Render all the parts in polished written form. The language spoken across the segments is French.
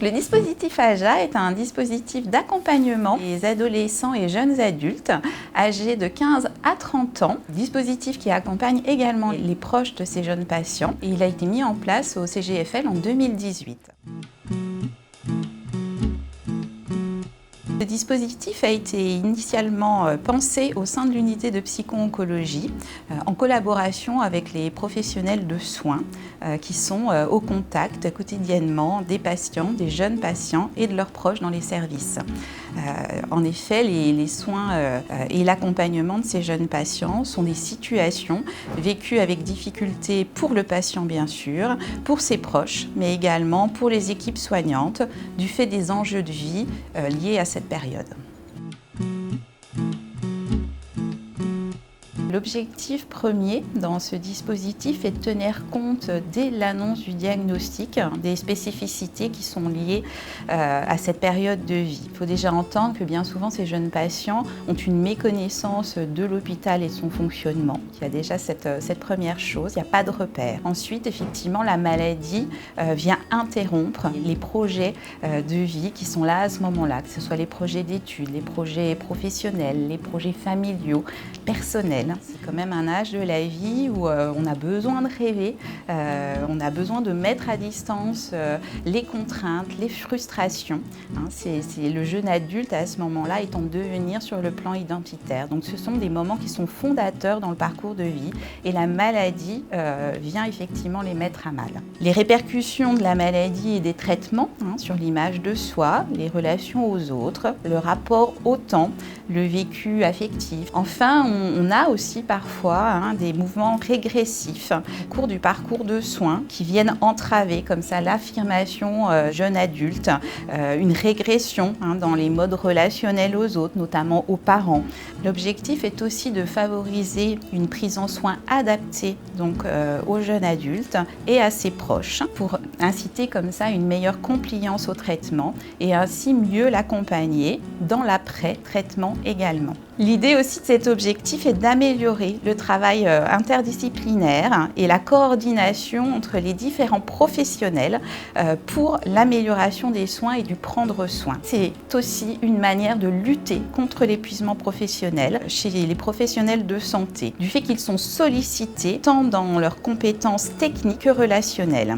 Le dispositif AJA est un dispositif d'accompagnement des adolescents et jeunes adultes âgés de 15 à 30 ans. Dispositif qui accompagne également les proches de ces jeunes patients. Et il a été mis en place au CGFL en 2018. Ce dispositif a été initialement pensé au sein de l'unité de psycho-oncologie en collaboration avec les professionnels de soins qui sont au contact quotidiennement des patients, des jeunes patients et de leurs proches dans les services. En effet, les soins et l'accompagnement de ces jeunes patients sont des situations vécues avec difficulté pour le patient bien sûr, pour ses proches, mais également pour les équipes soignantes du fait des enjeux de vie liés à cette période. L'objectif premier dans ce dispositif est de tenir compte dès l'annonce du diagnostic des spécificités qui sont liées à cette période de vie. Il faut déjà entendre que bien souvent ces jeunes patients ont une méconnaissance de l'hôpital et de son fonctionnement. Il y a déjà cette première chose, il n'y a pas de repère. Ensuite, effectivement, la maladie vient interrompre les projets de vie qui sont là à ce moment-là, que ce soit les projets d'études, les projets professionnels, les projets familiaux, personnels. C'est quand même un âge de la vie où on a besoin de rêver, on a besoin de mettre à distance les contraintes, les frustrations. C'est le jeune adulte à ce moment-là est en devenir sur le plan identitaire. Donc ce sont des moments qui sont fondateurs dans le parcours de vie et la maladie vient effectivement les mettre à mal. Les répercussions de la maladie et des traitements sur l'image de soi, les relations aux autres, le rapport au temps, le vécu affectif. Enfin, on a aussi parfois des mouvements régressifs au cours du parcours de soins qui viennent entraver comme ça l'affirmation jeune adulte, une régression dans les modes relationnels aux autres, notamment aux parents. L'objectif est aussi de favoriser une prise en soin adaptée donc, aux jeunes adultes et à ses proches pour inciter comme ça une meilleure compliance au traitement et ainsi mieux l'accompagner dans l'après-traitement également. L'idée aussi de cet objectif est d'améliorer le travail interdisciplinaire et la coordination entre les différents professionnels pour l'amélioration des soins et du prendre soin. C'est aussi une manière de lutter contre l'épuisement professionnel chez les professionnels de santé, du fait qu'ils sont sollicités tant dans leurs compétences techniques que relationnelles.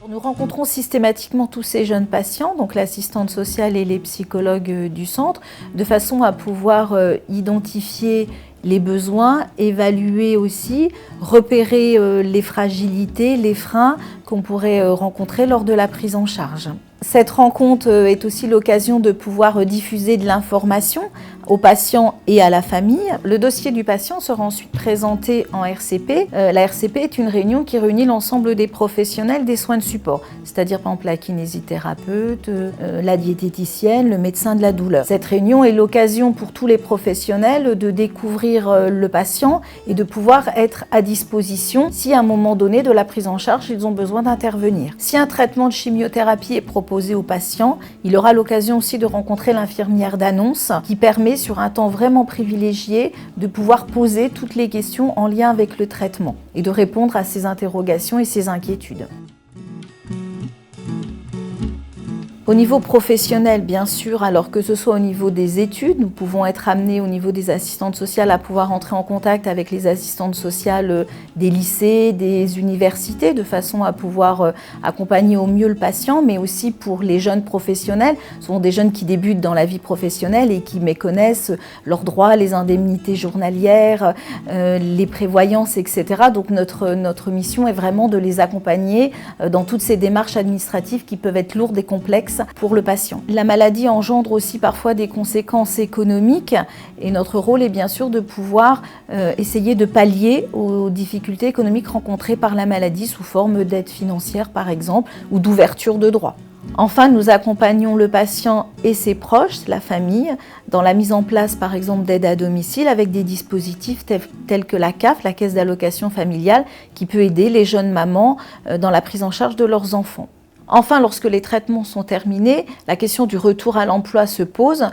Nous rencontrons systématiquement tous ces jeunes patients, donc l'assistante sociale et les psychologues du centre, de façon à pouvoir identifier les besoins, évaluer aussi, repérer les fragilités, les freins qu'on pourrait rencontrer lors de la prise en charge. Cette rencontre est aussi l'occasion de pouvoir diffuser de l'information aux patients et à la famille. Le dossier du patient sera ensuite présenté en RCP. La RCP est une réunion qui réunit l'ensemble des professionnels des soins de support, c'est-à-dire par exemple la kinésithérapeute, la diététicienne, le médecin de la douleur. Cette réunion est l'occasion pour tous les professionnels de découvrir le patient et de pouvoir être à disposition si à un moment donné de la prise en charge, ils ont besoin d'intervenir. Si un traitement de chimiothérapie est proposé au patient, il aura l'occasion aussi de rencontrer l'infirmière d'annonce qui permet sur un temps vraiment privilégié de pouvoir poser toutes les questions en lien avec le traitement et de répondre à ses interrogations et ses inquiétudes. Au niveau professionnel, bien sûr, alors que ce soit au niveau des études, nous pouvons être amenés au niveau des assistantes sociales à pouvoir entrer en contact avec les assistantes sociales des lycées, des universités, de façon à pouvoir accompagner au mieux le patient, mais aussi pour les jeunes professionnels. Ce sont des jeunes qui débutent dans la vie professionnelle et qui méconnaissent leurs droits, les indemnités journalières, les prévoyances, etc. Donc notre mission est vraiment de les accompagner dans toutes ces démarches administratives qui peuvent être lourdes et complexes pour le patient. La maladie engendre aussi parfois des conséquences économiques et notre rôle est bien sûr de pouvoir essayer de pallier aux difficultés économiques rencontrées par la maladie sous forme d'aide financière par exemple ou d'ouverture de droits. Enfin, nous accompagnons le patient et ses proches, la famille, dans la mise en place par exemple d'aide à domicile avec des dispositifs tels que la CAF, la Caisse d'allocation familiale, qui peut aider les jeunes mamans dans la prise en charge de leurs enfants. Enfin, lorsque les traitements sont terminés, la question du retour à l'emploi se pose.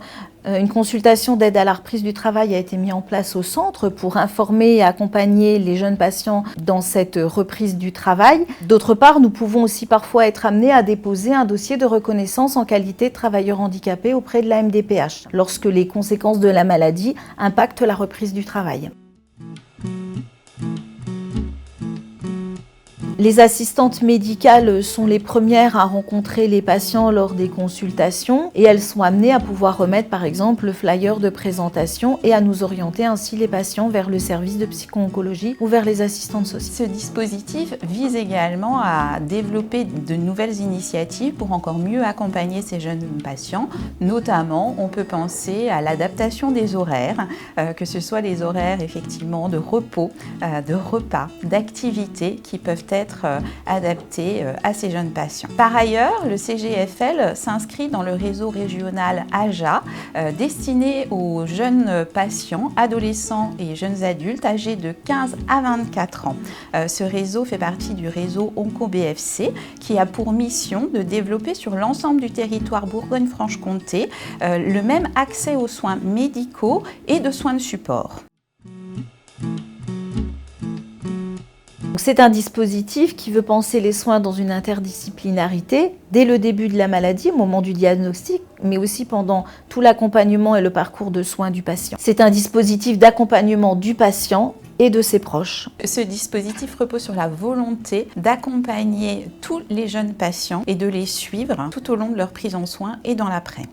Une consultation d'aide à la reprise du travail a été mise en place au centre pour informer et accompagner les jeunes patients dans cette reprise du travail. D'autre part, nous pouvons aussi parfois être amenés à déposer un dossier de reconnaissance en qualité de travailleur handicapé auprès de la MDPH, lorsque les conséquences de la maladie impactent la reprise du travail. Les assistantes médicales sont les premières à rencontrer les patients lors des consultations et elles sont amenées à pouvoir remettre par exemple le flyer de présentation et à nous orienter ainsi les patients vers le service de psycho-oncologie ou vers les assistantes sociales. Ce dispositif vise également à développer de nouvelles initiatives pour encore mieux accompagner ces jeunes patients. Notamment, on peut penser à l'adaptation des horaires, que ce soit les horaires effectivement de repos, de repas, d'activités qui peuvent être adaptés à ces jeunes patients. Par ailleurs, le CGFL s'inscrit dans le réseau régional AJA destiné aux jeunes patients, adolescents et jeunes adultes âgés de 15 à 24 ans. Ce réseau fait partie du réseau OncoBFC qui a pour mission de développer sur l'ensemble du territoire Bourgogne-Franche-Comté le même accès aux soins médicaux et de soins de support. C'est un dispositif qui veut penser les soins dans une interdisciplinarité dès le début de la maladie, au moment du diagnostic, mais aussi pendant tout l'accompagnement et le parcours de soins du patient. C'est un dispositif d'accompagnement du patient et de ses proches. Ce dispositif repose sur la volonté d'accompagner tous les jeunes patients et de les suivre tout au long de leur prise en soins et dans l'après.